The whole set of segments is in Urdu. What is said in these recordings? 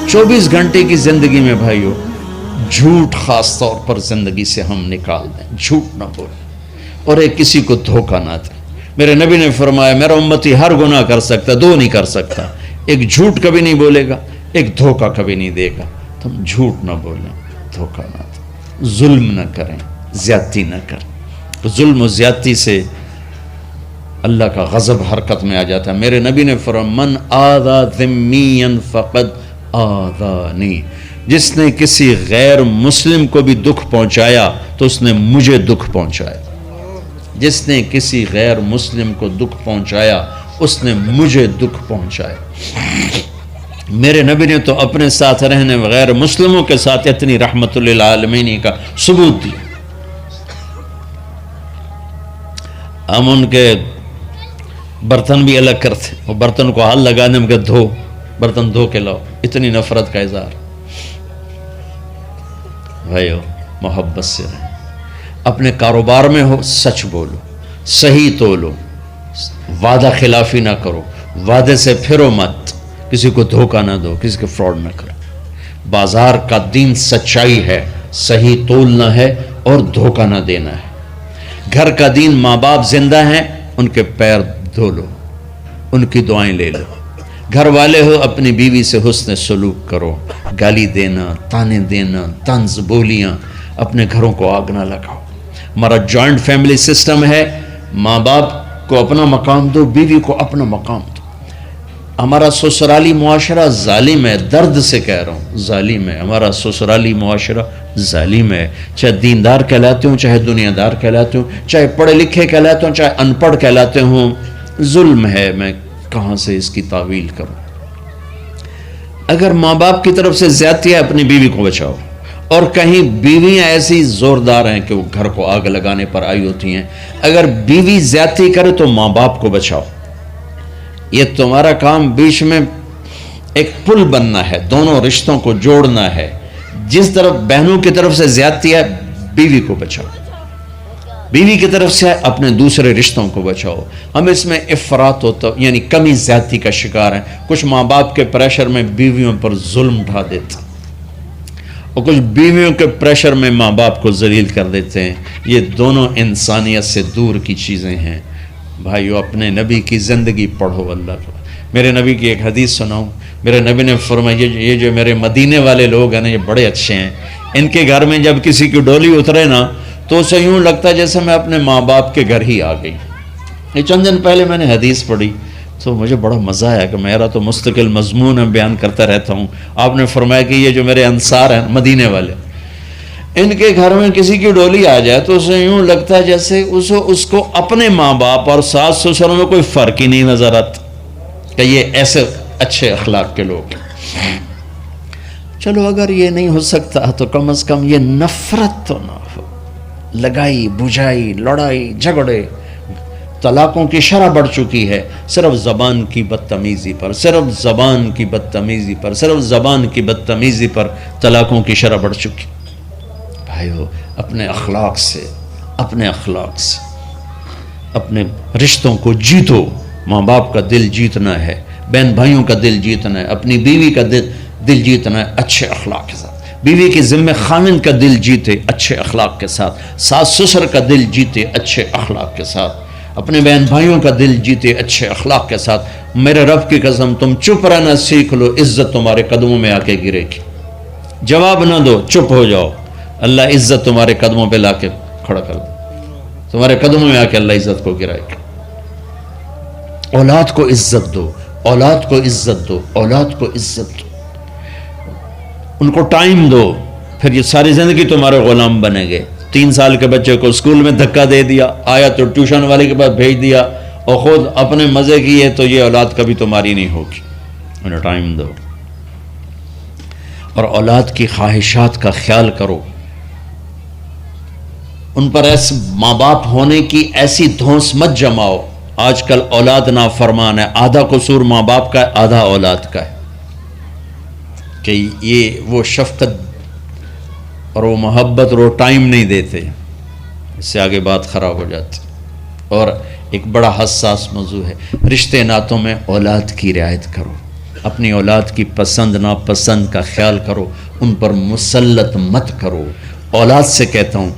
24 گھنٹے کی زندگی میں بھائیو جھوٹ خاص طور پر زندگی سے ہم نکال دیں، جھوٹ نہ بولیں اور ایک کسی کو دھوکہ نہ دیں۔ میرے نبی نے فرمایا میرا امتی ہر گناہ کر سکتا، دو نہیں کر سکتا، ایک جھوٹ کبھی نہیں بولے گا، ایک دھوکہ کبھی نہیں دے گا۔ تو ہم جھوٹ نہ بولیں، دھوکہ نہ دیں، ظلم نہ کریں، زیادتی نہ کریں۔ ظلم و زیادتی سے اللہ کا غضب حرکت میں آ جاتا ہے۔ میرے نبی نے فرمایا من آذا ذمیا فقد آذانی، جس نے کسی غیر مسلم کو بھی دکھ پہنچایا تو اس نے مجھے دکھ پہنچایا، جس نے کسی غیر مسلم کو دکھ پہنچایا اس نے مجھے دکھ پہنچایا۔ میرے نبی نے تو اپنے ساتھ رہنے غیر مسلموں کے ساتھ اتنی رحمت للعالمین کا ثبوت دیا۔ ہم ان کے برتن بھی الگ کرتے، وہ برتن کو ہاتھ لگانے میں کہ دھو، برتن دھو کے لاؤ، اتنی نفرت کا اظہار۔ بھائیو محبت سے رہیں، اپنے کاروبار میں ہو سچ بولو، صحیح تولو، وعدہ خلافی نہ کرو، وعدے سے پھرو مت، کسی کو دھوکہ نہ دو، کسی کو فراڈ نہ کرو۔ بازار کا دین سچائی ہے، صحیح تولنا ہے اور دھوکہ نہ دینا ہے۔ گھر کا دین ماں باپ زندہ ہیں، ان کے پیر دھو لو، ان کی دعائیں لے لو۔ گھر والے ہو اپنی بیوی سے حسن سلوک کرو، گالی دینا، تانے دینا، طنز بولیاں، اپنے گھروں کو آگ نہ لگاؤ۔ ہمارا جوائنٹ فیملی سسٹم ہے، ماں باپ کو اپنا مقام دو، بیوی کو اپنا مقام دو۔ ہمارا سسرالی معاشرہ ظالم ہے، درد سے کہہ رہا ہوں ظالم ہے، ہمارا سسرالی معاشرہ ظالم ہے، چاہے دیندار کہلاتے ہوں، چاہے دنیا دار کہلاتے ہوں، چاہے پڑھے لکھے کہلاتے ہوں، چاہے ان پڑھ کہلاتے ہوں، ظلم ہے۔ میں کہاں سے اس کی تعویل کروں؟ اگر ماں باپ کی طرف سے زیادتی ہے اپنی بیوی کو بچاؤ، اور کہیں بیویاں ایسی زوردار ہیں کہ وہ گھر کو آگ لگانے پر آئی ہوتی ہیں، اگر بیوی زیادتی کرے تو ماں باپ کو بچاؤ۔ یہ تمہارا کام بیچ میں ایک پل بننا ہے، دونوں رشتوں کو جوڑنا ہے۔ جس طرف بہنوں کی طرف سے زیادتی ہے بیوی کو بچاؤ، بیوی کی طرف سے اپنے دوسرے رشتوں کو بچاؤ۔ ہم اس میں افراط ہوتا یعنی کمی زیادتی کا شکار ہیں۔ کچھ ماں باپ کے پریشر میں بیویوں پر ظلم ڈھا دیتے ہیں، اور کچھ بیویوں کے پریشر میں ماں باپ کو ذلیل کر دیتے ہیں۔ یہ دونوں انسانیت سے دور کی چیزیں ہیں۔ بھائیو اپنے نبی کی زندگی پڑھو اللہ کو۔ میرے نبی کی ایک حدیث سناؤں، میرے نبی نے فرمایا یہ جو میرے مدینے والے لوگ ہیں نا یہ بڑے اچھے ہیں، ان کے گھر میں جب کسی کی ڈولی اترے نا تو اسے یوں لگتا ہے جیسے میں اپنے ماں باپ کے گھر ہی آ گئی۔ یہ چند دن پہلے میں نے حدیث پڑھی تو مجھے بڑا مزہ آیا کہ میرا تو مستقل مضمون میں بیان کرتا رہتا ہوں۔ آپ نے فرمایا کہ یہ جو میرے انصار ہیں مدینے والے، ان کے گھر میں کسی کی ڈولی آ جائے تو اسے یوں لگتا ہے جیسے اس کو اپنے ماں باپ اور ساس سسروں میں کوئی فرق ہی نہیں نظر آتا، کہ یہ ایسے اچھے اخلاق کے لوگ ہیں۔ چلو اگر یہ نہیں ہو سکتا تو کم از کم یہ نفرت تو نہ ہو، لگائی بجھائی لڑائی جھگڑے، طلاقوں کی شرح بڑھ چکی ہے صرف زبان کی بدتمیزی پر، صرف زبان کی بدتمیزی پر، صرف زبان کی بدتمیزی پر طلاقوں کی شرح بڑھ چکی۔ بھائیو اپنے اخلاق سے اپنے رشتوں کو جیتو۔ ماں باپ کا دل جیتنا ہے، بہن بھائیوں کا دل جیتنا ہے، اپنی بیوی کا دل جیتنا ہے اچھے اخلاق کے ساتھ۔ بیوی کے ذمہ خامن کا دل جیتے اچھے اخلاق کے ساتھ، ساس سسر کا دل جیتے اچھے اخلاق کے ساتھ، اپنے بہن بھائیوں کا دل جیتے اچھے اخلاق کے ساتھ۔ میرے رب کی قسم تم چپ رہنا سیکھ لو، عزت تمہارے قدموں میں آ کے گرے گی۔ جواب نہ دو، چپ ہو جاؤ، اللہ عزت تمہارے قدموں پہ لا کے کھڑا کر دے، تمہارے قدموں میں آ کے اللہ عزت کو گرائے گا۔ اولاد کو عزت دو، اولاد کو عزت دو، اولاد کو عزت دو، ان کو ٹائم دو، پھر یہ ساری زندگی تمہارے غلام بنے گے۔ 3 سال کے بچے کو اسکول میں دھکا دے دیا، آیا تو ٹیوشن والے کے پاس بھیج دیا اور خود اپنے مزے کیے، تو یہ اولاد کبھی تمہاری نہیں ہوگی۔ انہیں ٹائم دو اور اولاد کی خواہشات کا خیال کرو، ان پر ایسے ماں باپ ہونے کی ایسی دھونس مت جماؤ۔ آج کل اولاد نافرمان ہے، آدھا قصور ماں باپ کا ہے، آدھا اولاد کا ہے، کہ یہ وہ شفقت اور وہ محبت اور وہ ٹائم نہیں دیتے، اس سے آگے بات خراب ہو جاتی۔ اور ایک بڑا حساس موضوع ہے، رشتے ناتوں میں اولاد کی رعایت کرو، اپنی اولاد کی پسند ناپسند کا خیال کرو، ان پر مسلط مت کرو۔ اولاد سے کہتا ہوں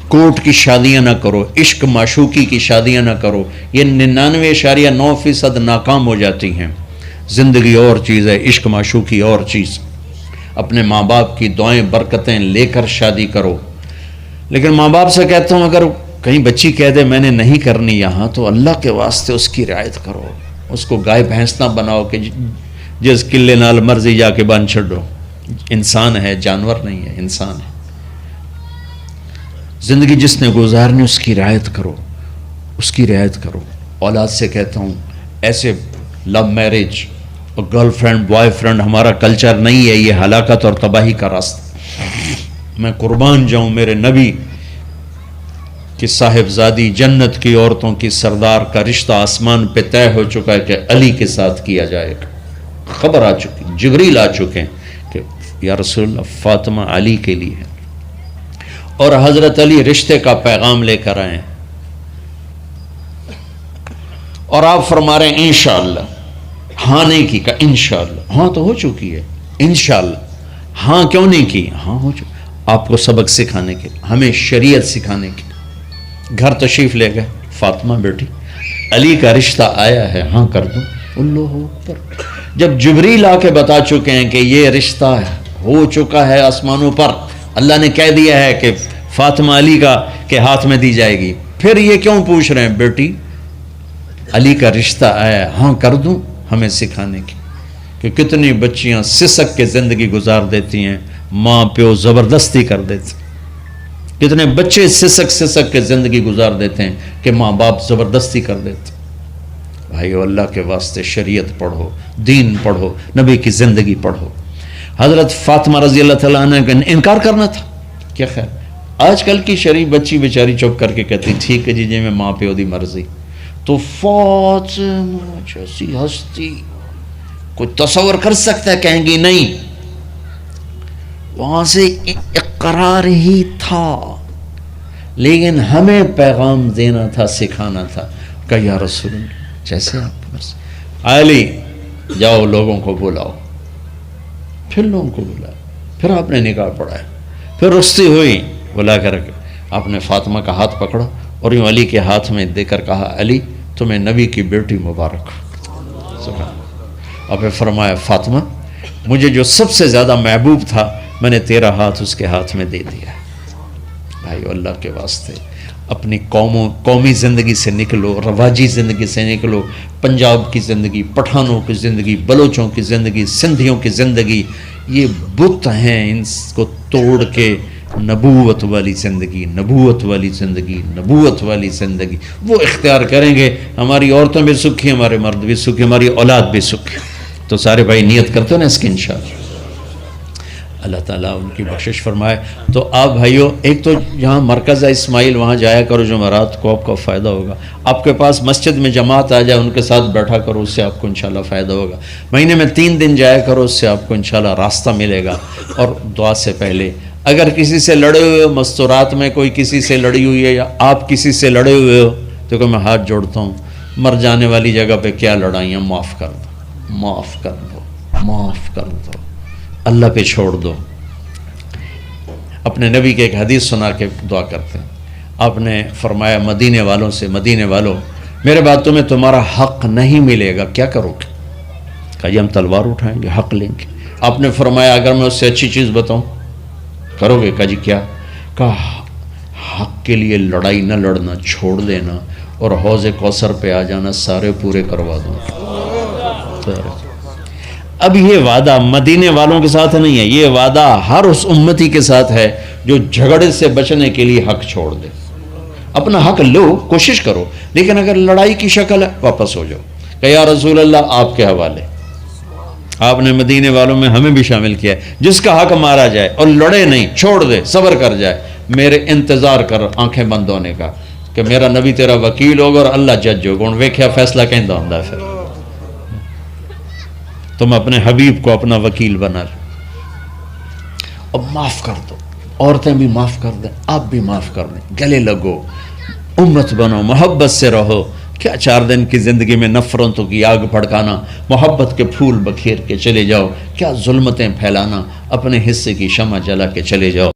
کورٹ کی شادیاں نہ کرو، عشق معشوقی کی شادیاں نہ کرو، یہ 99.9% ناکام ہو جاتی ہیں۔ زندگی اور چیز ہے، عشق معشوقی اور چیز۔ اپنے ماں باپ کی دعائیں برکتیں لے کر شادی کرو۔ لیکن ماں باپ سے کہتا ہوں اگر کہیں بچی کہہ دے میں نے نہیں کرنی یہاں، تو اللہ کے واسطے اس کی رعایت کرو، اس کو گائے بھینس نہ بناؤ کہ جس قلے نال مرضی جا کے بن چھڈو۔ انسان ہے، جانور نہیں ہے، انسان ہے۔ زندگی جس نے گزارنی اس کی رعایت کرو، اس کی رعایت کرو۔ اولاد سے کہتا ہوں ایسے لو میرج اور گرل فرینڈ بوائے فرینڈ ہمارا کلچر نہیں ہے، یہ ہلاکت اور تباہی کا راستہ۔ میں قربان جاؤں میرے نبی کہ صاحبزادی جنت کی عورتوں کی سردار کا رشتہ آسمان پہ طے ہو چکا ہے کہ علی کے ساتھ کیا جائے گا۔ خبر آ چکی، جبریل آ چکے ہیں کہ یا رسول اللہ فاطمہ علی کے لیے ہے، اور حضرت علی رشتے کا پیغام لے کر آئے ہیں، اور آپ فرما رہے ہیں انشاءاللہ۔ ہاں نہیں کی، کہا انشاءاللہ۔ ہاں تو ہو چکی ہے، انشاءاللہ۔ ہاں کیوں نہیں کی؟ ہاں ہو چکی۔ آپ کو سبق سکھانے کے، ہمیں شریعت سکھانے کے۔ گھر تشریف لے گئے، فاطمہ بیٹی علی کا رشتہ آیا ہے، ہاں کر دوں۔ اللہ اکبر۔ جب جبریل آ کے بتا چکے ہیں کہ یہ رشتہ ہو چکا ہے آسمانوں پر، اللہ نے کہہ دیا ہے کہ فاطمہ علی کا کے ہاتھ میں دی جائے گی، پھر یہ کیوں پوچھ رہے ہیں بیٹی علی کا رشتہ آیا ہے، ہاں کر دوں؟ ہمیں سکھانے کی کہ کتنی بچیاں سسک کے زندگی گزار دیتی ہیں، ماں پیو زبردستی کر دیتے، کتنے بچے سسک کے زندگی گزار دیتے ہیں کہ ماں باپ زبردستی کر دیتے۔ بھائیو اللہ کے واسطے شریعت پڑھو، دین پڑھو، نبی کی زندگی پڑھو۔ حضرت فاطمہ رضی اللہ تعالیٰ عنہ کا انکار کرنا تھا، کیا خیر آج کل کی شریف بچی بیچاری چپ کر کے کہتی ٹھیک ہے جی میں ماں پیو دی مرضی۔ تو فاطمہ جیسی ہستی کوئی تصور کر سکتا ہے؟ کہیں گی نہیں، وہاں سے اقرار ہی تھا، لیکن ہمیں پیغام دینا تھا، سکھانا تھا کہ یا رسول اللہ جیسے آپ بس علی جاؤ لوگوں کو بلاؤ، پھر لوگوں کو بلایا، پھر آپ نے نکاح پڑھایا، پھر رخصتی ہوئی، بلا کر آپ نے فاطمہ کا ہاتھ پکڑا اور یوں علی کے ہاتھ میں دے کر کہا علی تمہیں نبی کی بیٹی مبارک۔ اور پھر فرمایا فاطمہ مجھے جو سب سے زیادہ محبوب تھا میں نے تیرا ہاتھ اس کے ہاتھ میں دے دیا۔ بھائی اللہ کے واسطے اپنی قومی زندگی سے نکلو، رواجی زندگی سے نکلو، پنجاب کی زندگی، پٹھانوں کی زندگی، بلوچوں کی زندگی، سندھیوں کی زندگی، یہ بت ہیں، ان کو توڑ کے نبوت والی زندگی، نبوت والی زندگی، نبوت والی زندگی وہ اختیار کریں گے، ہماری عورتیں بھی سکھی، ہمارے مرد بھی سکھی، ہماری اولاد بھی سکھی۔ تو سارے بھائی نیت کرتے ہیں نا اس کی انشاءاللہ، اللہ تعالیٰ ان کی بخشش فرمائے۔ تو آپ بھائیوں ایک تو یہاں مرکز ہے اسماعیل، وہاں جایا کرو جمعرات کو، آپ کا فائدہ ہوگا۔ آپ کے پاس مسجد میں جماعت آ جائے ان کے ساتھ بیٹھا کرو، اس سے آپ کو انشاءاللہ فائدہ ہوگا۔ مہینے میں 3 دن جایا کرو، اس سے آپ کو انشاءاللہ راستہ ملے گا۔ اور دعا سے پہلے اگر کسی سے لڑے ہوئے ہو، مستورات میں کوئی کسی سے لڑی ہوئی ہے یا آپ کسی سے لڑے ہوئے ہو، تو کہ میں ہاتھ جوڑتا ہوں، مر جانے والی جگہ پہ کیا لڑائیاں، معاف کر دو، معاف کر دو، معاف کر دو، اللہ پہ چھوڑ دو۔ اپنے نبی کے ایک حدیث سنا کے دعا کرتے ہیں، آپ نے فرمایا مدینے والوں سے، مدینے والوں میرے بعد تمہیں تمہارا حق نہیں ملے گا، کیا کرو گے؟ کہا جی ہم تلوار اٹھائیں گے، حق لیں گے۔ آپ نے فرمایا اگر میں اس سے اچھی چیز بتاؤں کرو گے؟ کہا جی کیا؟ کہا حق کے لیے لڑائی نہ لڑنا، چھوڑ دینا اور حوض کوثر پہ آ جانا، سارے پورے کروا دوں۔ اب یہ وعدہ مدینے والوں کے ساتھ نہیں ہے، یہ وعدہ ہر اس امتی کے ساتھ ہے جو جھگڑے سے بچنے کے لیے حق چھوڑ دے۔ اپنا حق لو، کوشش کرو، لیکن اگر لڑائی کی شکل ہے واپس ہو جاؤ کہ یا رسول اللہ آپ کے حوالے۔ آپ نے مدینے والوں میں ہمیں بھی شامل کیا ہے، جس کا حق مارا جائے اور لڑے نہیں، چھوڑ دے، صبر کر جائے، میرے انتظار کر آنکھیں بند ہونے کا کہ میرا نبی تیرا وکیل ہوگا اور اللہ جج ہوگا، ان ویکھیا فیصلہ کہندا ہوندا ہے۔ پھر تم اپنے حبیب کو اپنا وکیل بنا لو۔ اب معاف کر دو، عورتیں بھی معاف کر دیں، آپ بھی معاف کر دیں، گلے لگو، امت بنو، محبت سے رہو کیا 4 دن کی زندگی میں نفرتوں کی آگ بھڑکانا، محبت کے پھول بکھیر کے چلے جاؤ، کیا ظلمتیں پھیلانا، اپنے حصے کی شمع جلا کے چلے جاؤ۔